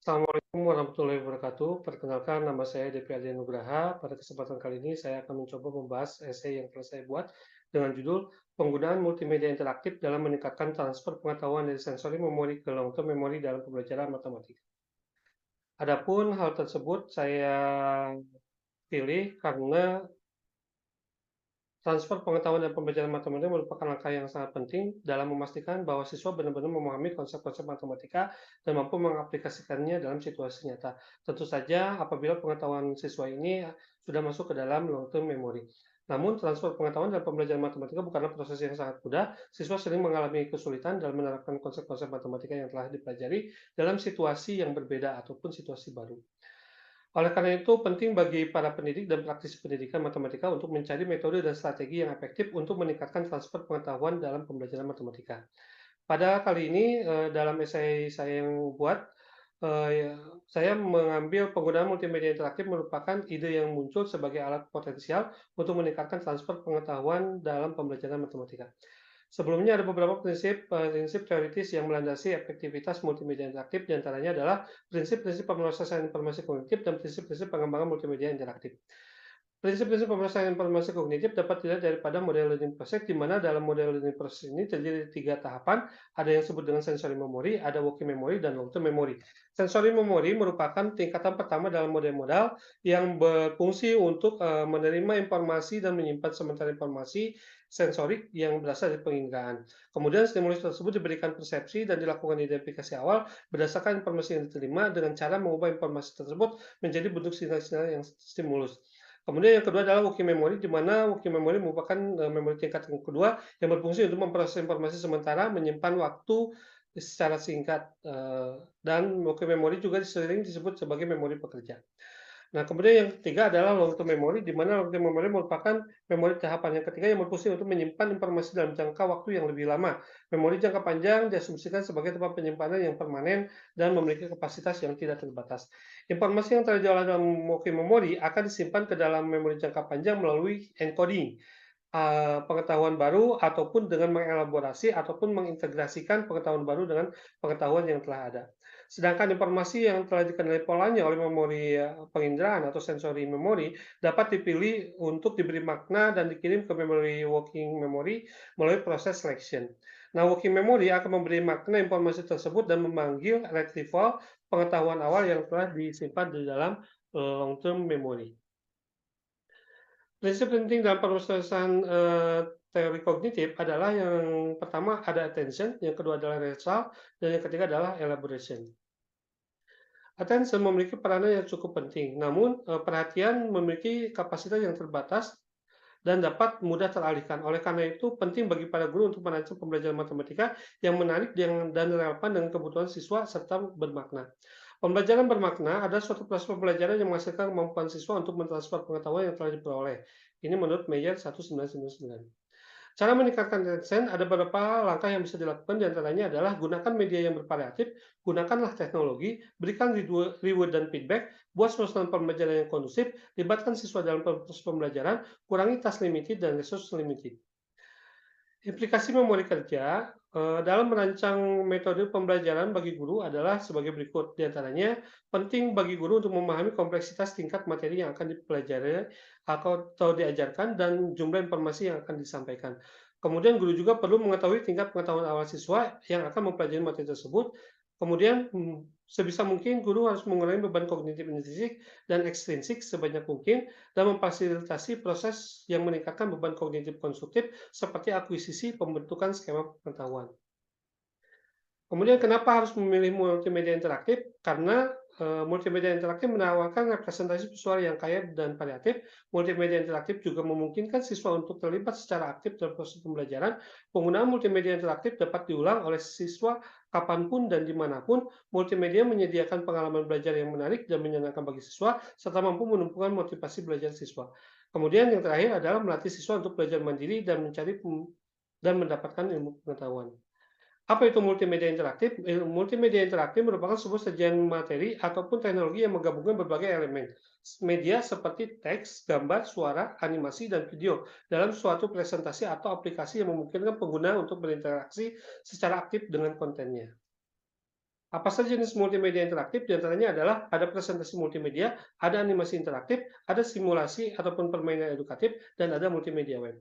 Assalamualaikum warahmatullahi wabarakatuh. Perkenalkan, nama saya Depi Adi Nugraha. Pada kesempatan kali ini saya akan mencoba membahas esai yang telah saya buat dengan judul Penggunaan Multimedia Interaktif dalam Meningkatkan Transfer Pengetahuan dari Sensori Memori ke Long Term Memory dalam Pembelajaran Matematika. Adapun hal tersebut saya pilih karena transfer pengetahuan dan pembelajaran matematika merupakan langkah yang sangat penting dalam memastikan bahwa siswa benar-benar memahami konsep-konsep matematika dan mampu mengaplikasikannya dalam situasi nyata. Tentu saja apabila pengetahuan siswa ini sudah masuk ke dalam long-term memory. Namun, transfer pengetahuan dan pembelajaran matematika bukanlah proses yang sangat mudah. Siswa sering mengalami kesulitan dalam menerapkan konsep-konsep matematika yang telah dipelajari dalam situasi yang berbeda ataupun situasi baru. Oleh karena itu, penting bagi para pendidik dan praktisi pendidikan matematika untuk mencari metode dan strategi yang efektif untuk meningkatkan transfer pengetahuan dalam pembelajaran matematika. Pada kali ini, dalam esai saya yang buat, ya, saya mengambil penggunaan multimedia interaktif merupakan ide yang muncul sebagai alat potensial untuk meningkatkan transfer pengetahuan dalam pembelajaran matematika. Sebelumnya ada beberapa prinsip teoritis yang melandasi efektivitas multimedia interaktif, di antaranya adalah prinsip-prinsip pemrosesan informasi kognitif dan prinsip-prinsip pengembangan multimedia interaktif. Prinsip-prinsip pemrosesan informasi kognitif dapat dilihat daripada model learning process, di mana dalam model learning process ini terdiri dari 3 tahapan, ada yang disebut dengan sensory memory, ada working memory, dan long-term memory. Sensory memory merupakan tingkatan pertama dalam model-model yang berfungsi untuk menerima informasi dan menyimpan sementara informasi sensorik yang berasal dari penginderaan. Kemudian stimulus tersebut diberikan persepsi dan dilakukan identifikasi awal berdasarkan informasi yang diterima dengan cara mengubah informasi tersebut menjadi bentuk sinyal-sinyal yang stimulus. Kemudian yang kedua adalah working memory, di mana working memory merupakan memori tingkat yang kedua yang berfungsi untuk memproses informasi sementara, menyimpan waktu secara singkat, dan working memory juga sering disebut sebagai memori pekerja. Nah, kemudian yang ketiga adalah long term memory, di mana long term memory merupakan memori tahapan yang ketiga yang berfungsi untuk menyimpan informasi dalam jangka waktu yang lebih lama. Memori jangka panjang diasumsikan sebagai tempat penyimpanan yang permanen dan memiliki kapasitas yang tidak terbatas. Informasi yang telah diolah dalam working memory akan disimpan ke dalam memori jangka panjang melalui encoding, pengetahuan baru ataupun dengan mengelaborasi ataupun mengintegrasikan pengetahuan baru dengan pengetahuan yang telah ada. Sedangkan informasi yang telah dikenali polanya oleh memori penginderaan atau sensory memory dapat dipilih untuk diberi makna dan dikirim ke memory working memory melalui proses selection. Nah, working memory akan memberi makna informasi tersebut dan memanggil retrieval pengetahuan awal yang telah disimpan di dalam long term memory. Prinsip penting dalam proses teori kognitif adalah yang pertama ada attention, yang kedua adalah recall, dan yang ketiga adalah elaboration. Attention memiliki peranan yang cukup penting, namun perhatian memiliki kapasitas yang terbatas dan dapat mudah teralihkan. Oleh karena itu, penting bagi para guru untuk merancang pembelajaran matematika yang menarik dan relevan dengan kebutuhan siswa serta bermakna. Pembelajaran bermakna adalah suatu proses pembelajaran yang menghasilkan kemampuan siswa untuk mentransfer pengetahuan yang telah diperoleh. Ini menurut Meyer 1999. Cara meningkatkan attention ada beberapa langkah yang bisa dilakukan, diantaranya adalah gunakan media yang bervariatif, gunakanlah teknologi, berikan reward dan feedback, buat suasana pembelajaran yang kondusif, libatkan siswa dalam proses pembelajaran, kurangi task limited dan resource limited. Implikasi memori kerja dalam merancang metode pembelajaran bagi guru adalah sebagai berikut. Di antaranya, penting bagi guru untuk memahami kompleksitas tingkat materi yang akan dipelajari atau diajarkan dan jumlah informasi yang akan disampaikan. Kemudian guru juga perlu mengetahui tingkat pengetahuan awal siswa yang akan mempelajari materi tersebut. Kemudian sebisa mungkin guru harus mengurangi beban kognitif intrinsik dan ekstrinsik sebanyak mungkin dan memfasilitasi proses yang meningkatkan beban kognitif konstruktif seperti akuisisi pembentukan skema pengetahuan. Kemudian kenapa harus memilih multimedia interaktif? Karena multimedia interaktif menawarkan representasi visual yang kaya dan variatif. Multimedia interaktif juga memungkinkan siswa untuk terlibat secara aktif dalam proses pembelajaran. Penggunaan multimedia interaktif dapat diulang oleh siswa kapanpun dan dimanapun. Multimedia menyediakan pengalaman belajar yang menarik dan menyenangkan bagi siswa, serta mampu menumbuhkan motivasi belajar siswa. Kemudian yang terakhir adalah melatih siswa untuk belajar mandiri dan mencari dan mendapatkan ilmu pengetahuan. Apa itu multimedia interaktif? Multimedia interaktif merupakan sebuah sajian materi ataupun teknologi yang menggabungkan berbagai elemen media seperti teks, gambar, suara, animasi, dan video dalam suatu presentasi atau aplikasi yang memungkinkan pengguna untuk berinteraksi secara aktif dengan kontennya. Apa saja jenis multimedia interaktif? Di antaranya adalah ada presentasi multimedia, ada animasi interaktif, ada simulasi ataupun permainan edukatif, dan ada multimedia web.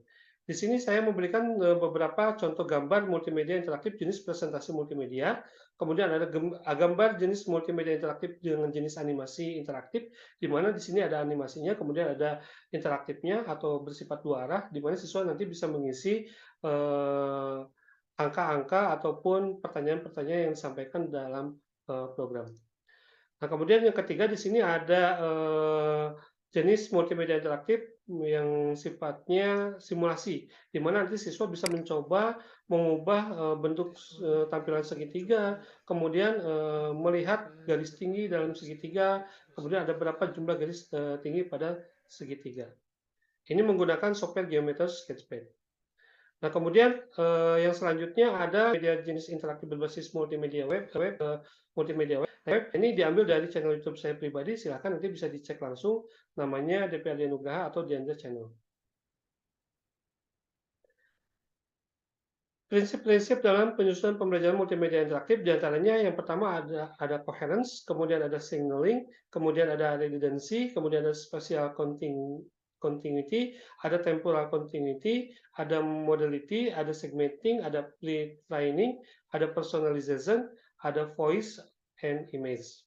Di sini saya memberikan beberapa contoh gambar multimedia interaktif jenis presentasi multimedia, kemudian ada gambar jenis multimedia interaktif dengan jenis animasi interaktif, di mana di sini ada animasinya, kemudian ada interaktifnya atau bersifat dua arah, di mana siswa nanti bisa mengisi eh, angka-angka ataupun pertanyaan-pertanyaan yang disampaikan dalam program. Nah, kemudian yang ketiga di sini ada jenis multimedia interaktif yang sifatnya simulasi, di mana nanti siswa bisa mencoba mengubah bentuk tampilan segitiga, kemudian melihat garis tinggi dalam segitiga, kemudian ada berapa jumlah garis tinggi pada segitiga. Ini menggunakan software Geometry Sketchpad. Nah, kemudian yang selanjutnya ada media jenis interaktif berbasis multimedia web, multimedia web. Ini diambil dari channel YouTube saya pribadi, silahkan nanti bisa dicek langsung, namanya DPRD Nugraha atau Diandra Channel. Prinsip-prinsip dalam penyusunan pembelajaran multimedia interaktif diantaranya yang pertama ada coherence, kemudian ada signaling, kemudian ada redundancy, kemudian ada spatial continuity, ada temporal continuity, ada modality, ada segmenting, ada pre-training, ada personalization, ada voice and image.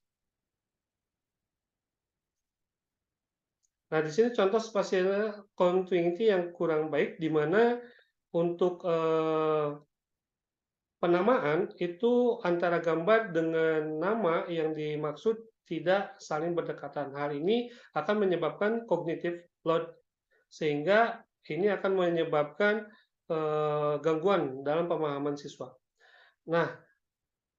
Nah, di sini contoh spatial continuity yang kurang baik, di mana untuk penamaan itu antara gambar dengan nama yang dimaksud tidak saling berdekatan. Hal ini akan menyebabkan cognitive load, sehingga ini akan menyebabkan gangguan dalam pemahaman siswa. Nah,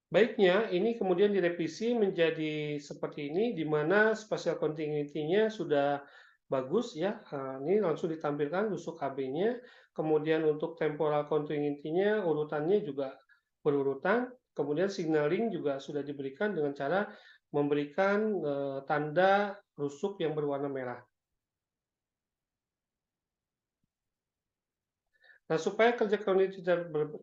baiknya ini kemudian direvisi menjadi seperti ini, di mana spatial continuity-nya sudah bagus ya. Ini langsung ditampilkan tusuk AB-nya. Kemudian untuk temporal continuity-nya urutannya juga berurutan. Kemudian signaling juga sudah diberikan dengan cara memberikan tanda rusuk yang berwarna merah. Nah, supaya kerja kognitif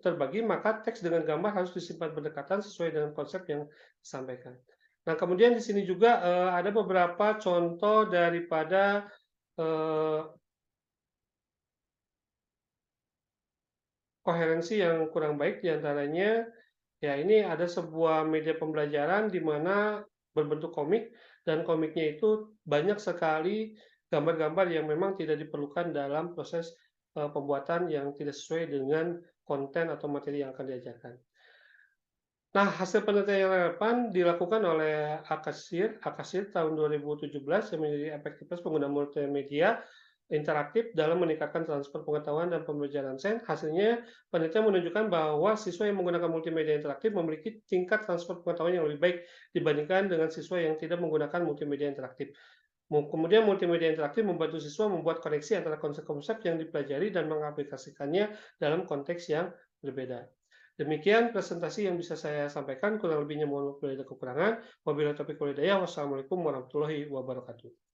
terbagi, maka teks dengan gambar harus disimpan berdekatan sesuai dengan konsep yang disampaikan. Nah, kemudian di sini juga ada beberapa contoh daripada koherensi yang kurang baik, diantaranya ya ini ada sebuah media pembelajaran di mana berbentuk komik, dan komiknya itu banyak sekali gambar-gambar yang memang tidak diperlukan dalam proses pembuatan yang tidak sesuai dengan konten atau materi yang akan diajarkan. Nah, hasil penelitian yang relevan dilakukan oleh Akasir tahun 2017 yang menjadi efektivitas pengguna multimedia interaktif dalam meningkatkan transfer pengetahuan dan pembelajaran sains. Hasilnya, penelitian menunjukkan bahwa siswa yang menggunakan multimedia interaktif memiliki tingkat transfer pengetahuan yang lebih baik dibandingkan dengan siswa yang tidak menggunakan multimedia interaktif. Kemudian multimedia interaktif membantu siswa membuat koneksi antara konsep-konsep yang dipelajari dan mengaplikasikannya dalam konteks yang berbeda. Demikian presentasi yang bisa saya sampaikan, kurang lebihnya mohon maaf bila ada kekurangan. Wabillahi taufiq wal hidayah. Wassalamualaikum warahmatullahi wabarakatuh.